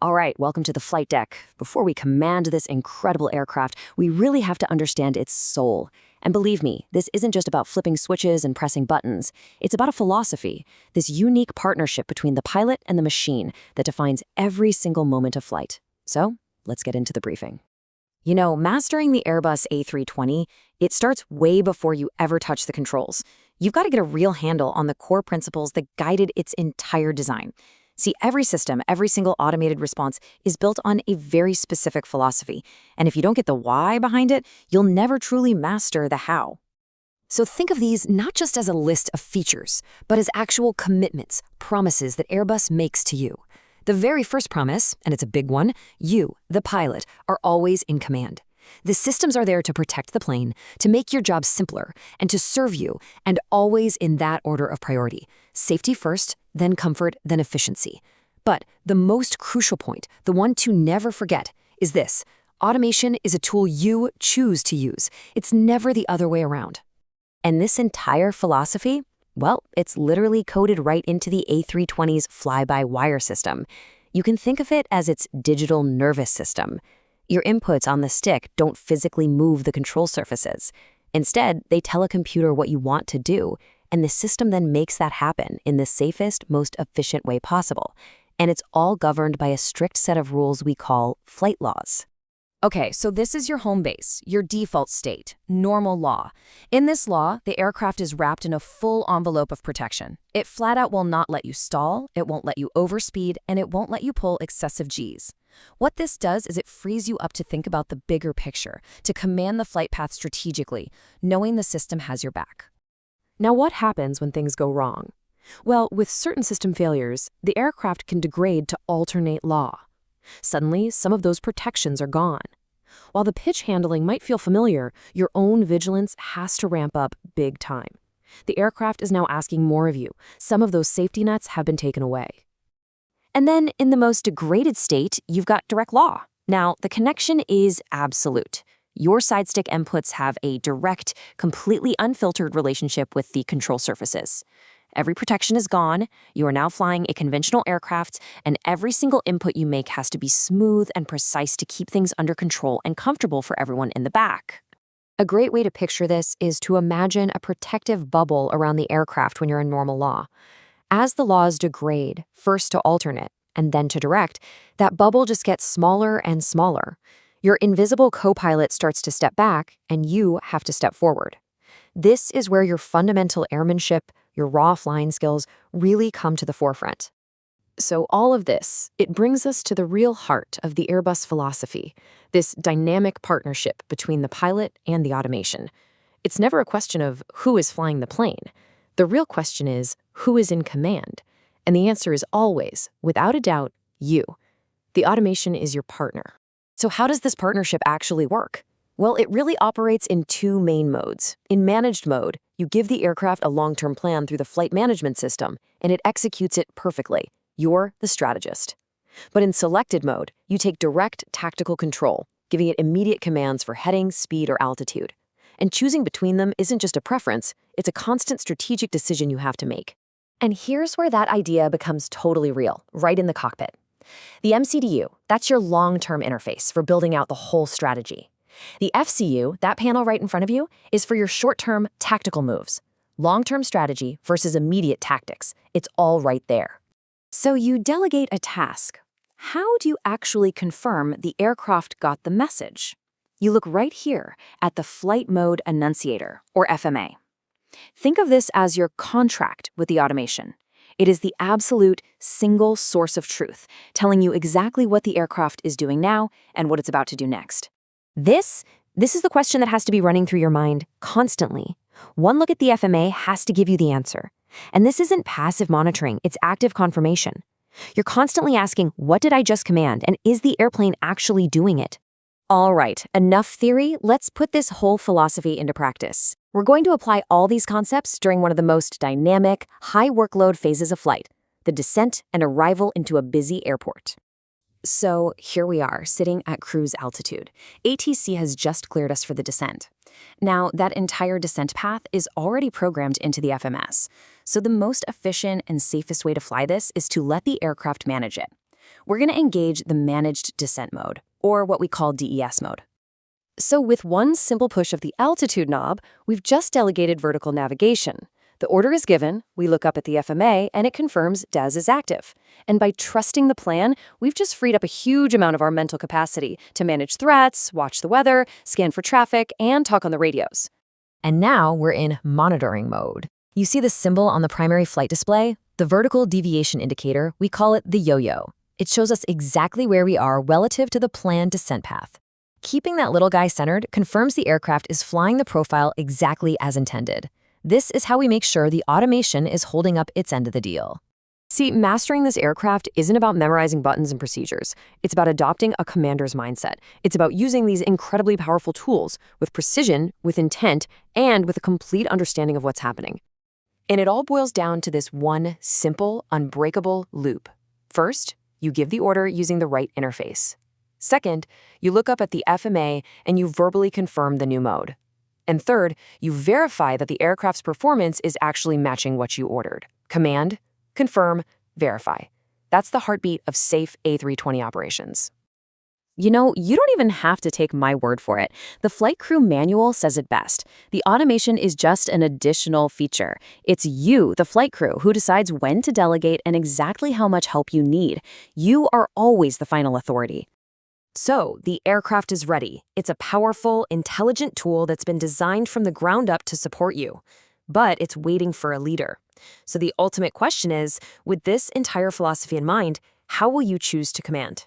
All right, welcome to the flight deck. Before we command this incredible aircraft, we really have to understand its soul. And believe me, this isn't just about flipping switches and pressing buttons. It's about a philosophy, this unique partnership between the pilot and the machine that defines every single moment of flight. So, let's get into the briefing. You know, mastering the Airbus A320, it starts way before you ever touch the controls. You've got to get a real handle on the core principles that guided its entire design. See, every system, every single automated response is built on a very specific philosophy. And if you don't get the why behind it, you'll never truly master the how. So think of these not just as a list of features, but as actual commitments, promises that Airbus makes to you. The very first promise, and it's a big one, you, the pilot, are always in command. The systems are there to protect the plane, to make your job simpler, and to serve you, and always in that order of priority. Safety first, then comfort, then efficiency. But the most crucial point, the one to never forget, is this. Automation is a tool you choose to use. It's never the other way around. And this entire philosophy, well, it's literally coded right into the A320's fly-by-wire system. You can think of it as its digital nervous system. Your inputs on the stick don't physically move the control surfaces. Instead, they tell a computer what you want to do, and the system then makes that happen in the safest, most efficient way possible. And it's all governed by a strict set of rules we call flight laws. Okay, so this is your home base, your default state, normal law. In this law, the aircraft is wrapped in a full envelope of protection. It flat out will not let you stall, it won't let you overspeed, and it won't let you pull excessive Gs. What this does is it frees you up to think about the bigger picture, to command the flight path strategically, knowing the system has your back. Now, what happens when things go wrong? Well, with certain system failures, the aircraft can degrade to alternate law. Suddenly, some of those protections are gone. While the pitch handling might feel familiar, your own vigilance has to ramp up big time. The aircraft is now asking more of you. Some of those safety nets have been taken away. And then, in the most degraded state, you've got direct law. Now, the connection is absolute. Your side stick inputs have a direct, completely unfiltered relationship with the control surfaces. Every protection is gone, you are now flying a conventional aircraft, and every single input you make has to be smooth and precise to keep things under control and comfortable for everyone in the back. A great way to picture this is to imagine a protective bubble around the aircraft when you're in normal law. As the laws degrade, first to alternate, and then to direct, that bubble just gets smaller and smaller. Your invisible co-pilot starts to step back, and you have to step forward. This is where your fundamental airmanship, your raw flying skills, really come to the forefront. So all of this, it brings us to the real heart of the Airbus philosophy, this dynamic partnership between the pilot and the automation. It's never a question of who is flying the plane. The real question is, who is in command? And the answer is always, without a doubt, you. The automation is your partner. So how does this partnership actually work? Well, it really operates in two main modes. In managed mode, you give the aircraft a long-term plan through the flight management system, and it executes it perfectly. You're the strategist. But in selected mode, you take direct tactical control, giving it immediate commands for heading, speed, or altitude. And choosing between them isn't just a preference, it's a constant strategic decision you have to make. And here's where that idea becomes totally real, right in the cockpit. The MCDU, that's your long-term interface for building out the whole strategy. The FCU, that panel right in front of you, is for your short-term tactical moves. Long-term strategy versus immediate tactics. It's all right there. So you delegate a task. How do you actually confirm the aircraft got the message? You look right here at the Flight Mode Annunciator, or FMA. Think of this as your contract with the automation. It is the absolute single source of truth, telling you exactly what the aircraft is doing now and what it's about to do next. This is the question that has to be running through your mind constantly. One look at the FMA has to give you the answer. And this isn't passive monitoring, it's active confirmation. You're constantly asking, what did I just command, and is the airplane actually doing it? All right, enough theory, let's put this whole philosophy into practice. We're going to apply all these concepts during one of the most dynamic, high-workload phases of flight, the descent and arrival into a busy airport. So here we are, sitting at cruise altitude. ATC has just cleared us for the descent. Now, that entire descent path is already programmed into the FMS, so the most efficient and safest way to fly this is to let the aircraft manage it. We're going to engage the managed descent mode, or what we call DES mode. So with one simple push of the altitude knob, we've just delegated vertical navigation. The order is given, we look up at the FMA, and it confirms DES is active. And by trusting the plan, we've just freed up a huge amount of our mental capacity to manage threats, watch the weather, scan for traffic, and talk on the radios. And now we're in monitoring mode. You see the symbol on the primary flight display? The vertical deviation indicator, we call it the yo-yo. It shows us exactly where we are relative to the planned descent path. Keeping that little guy centered confirms the aircraft is flying the profile exactly as intended. This is how we make sure the automation is holding up its end of the deal. See, mastering this aircraft isn't about memorizing buttons and procedures. It's about adopting a commander's mindset. It's about using these incredibly powerful tools with precision, with intent, and with a complete understanding of what's happening. And it all boils down to this one simple, unbreakable loop. First, you give the order using the right interface. Second, you look up at the FMA and you verbally confirm the new mode. And third, you verify that the aircraft's performance is actually matching what you ordered. Command, confirm, verify. That's the heartbeat of safe A320 operations. You know, you don't even have to take my word for it. The flight crew manual says it best. The automation is just an additional feature. It's you, the flight crew, who decides when to delegate and exactly how much help you need. You are always the final authority. So, the aircraft is ready. It's a powerful, intelligent tool that's been designed from the ground up to support you. But it's waiting for a leader. So the ultimate question is, with this entire philosophy in mind, how will you choose to command?